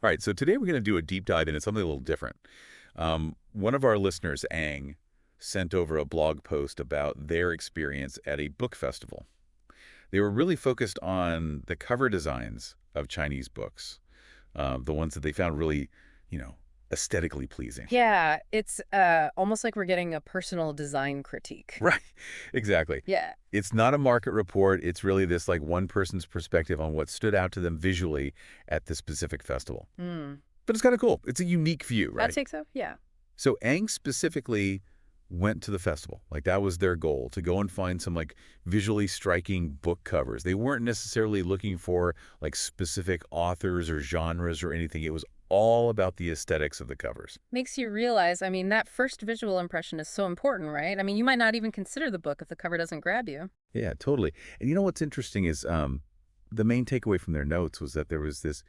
All right, so today we're going to do a deep dive into something a little different. One of our listeners, Ang, sent over a blog post about their experience at a book festival. They were really focused on the cover designs of Chinese books, the ones that they found really, you know, aesthetically pleasing. Yeah, it's almost like we're getting a personal design critique. Right, exactly. Yeah. It's not a market report. It's really this like one person's perspective on what stood out to them visually at this specific festival. Hmm. But it's kind of cool. It's a unique view, I'd right? say so. Yeah. So Aang specifically went to the festival. Like that was their goal, to go and find some like visually striking book covers. They weren't necessarily looking for like specific authors or genres or anything. It was all about the aesthetics of the covers. Makes you realize, I mean, that first visual impression is so important, right? I mean, you might not even consider the book if the cover doesn't grab you. Yeah, totally. And you know what's interesting is the main takeaway from their notes was that there was this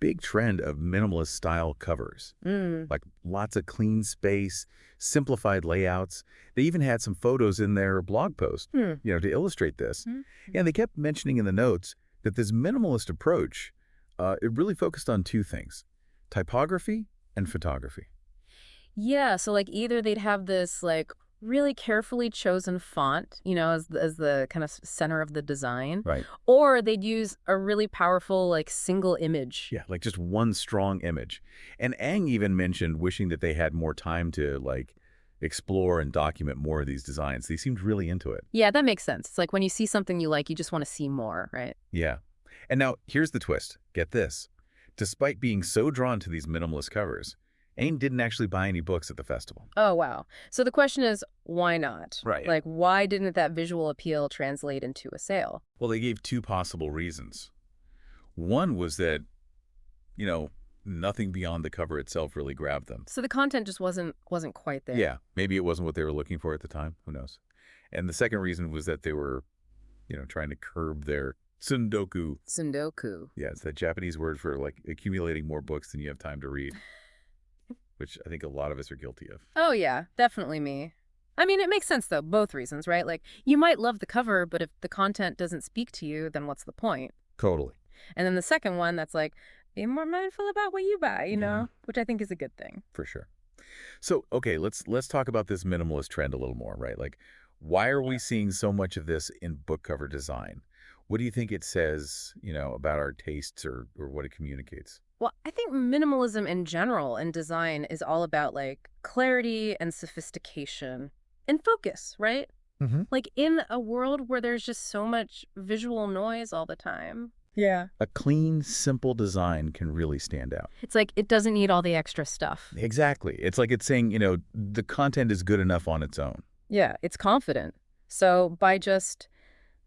big trend of minimalist style covers, Mm. like lots of clean space, simplified layouts. They even had some photos in their blog post, Hmm. to illustrate this. Hmm. And they kept mentioning in the notes that this minimalist approach, it really focused on two things: typography and photography. Yeah, so like either they'd have this like really carefully chosen font, as the kind of center of the design, Right. or they'd use a really powerful like single image. Yeah, like just one strong image. And Ang even mentioned wishing that they had more time to like explore and document more of these designs. They seemed really into it. Yeah, that makes sense. It's like when you see something you like, you just want to see more, right? Yeah. And now here's the twist. Get this. Despite being so drawn to these minimalist covers, Aang didn't actually buy any books at the festival. Oh, wow. So the question is, why not? Right. Like, why didn't that visual appeal translate into a sale? Well, they gave two possible reasons. One was that, you know, nothing beyond the cover itself really grabbed them. So the content just wasn't quite there. Yeah, maybe it wasn't what they were looking for at the time. Who knows? And the second reason was that they were, trying to curb their tsundoku. Tsundoku. Yeah, it's that Japanese word for like accumulating more books than you have time to read, which I think a lot of us are guilty of. Oh, yeah, definitely me. I mean, it makes sense, though, both reasons, right? Like, you might love the cover, but if the content doesn't speak to you, then what's the point? Totally. And then the second one, that's like, be more mindful about what you buy, Yeah, which I think is a good thing. for sure. So, okay, let's talk about this minimalist trend a little more, right? Like, why are we seeing so much of this in book cover design? What do you think it says, about our tastes or what it communicates? Well, I think minimalism in general in design is all about like clarity and sophistication and focus, right? Hmm. Like in a world where there's just so much visual noise all the time. Yeah. A clean, simple design can really stand out. It's like it doesn't need all the extra stuff. Exactly. It's like it's saying, the content is good enough on its own. Yeah, it's confident. So by just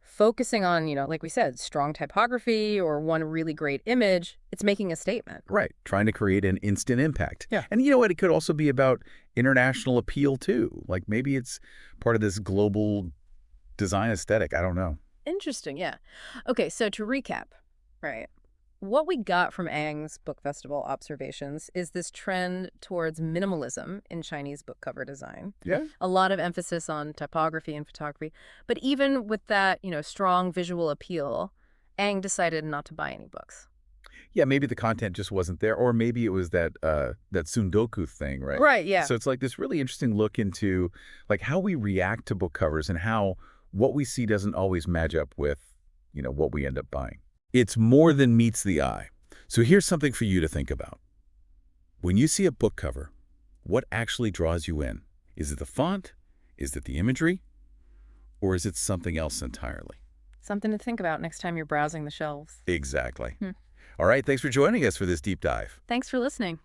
focusing on, like we said, strong typography or one really great image, it's making a statement. Right. Trying to create an instant impact. Yeah. And you know what? It could also be about international appeal, too. Like maybe it's part of this global design aesthetic. I don't know. Interesting, yeah. Okay, so to recap, right? What we got from Ang's book festival observations is this trend towards minimalism in Chinese book cover design. Yeah. A lot of emphasis on typography and photography. But even with that, strong visual appeal, Ang decided not to buy any books. Yeah, maybe the content just wasn't there, or maybe it was that tsundoku thing, right? Right, yeah. So it's like this really interesting look into like how we react to book covers and how what we see doesn't always match up with, what we end up buying. It's more than meets the eye. So here's something for you to think about. When you see a book cover, what actually draws you in? Is it the font? Is it the imagery? Or is it something else entirely? Something to think about next time you're browsing the shelves. Exactly. Hmm. All right, thanks for joining us for this deep dive. Thanks for listening.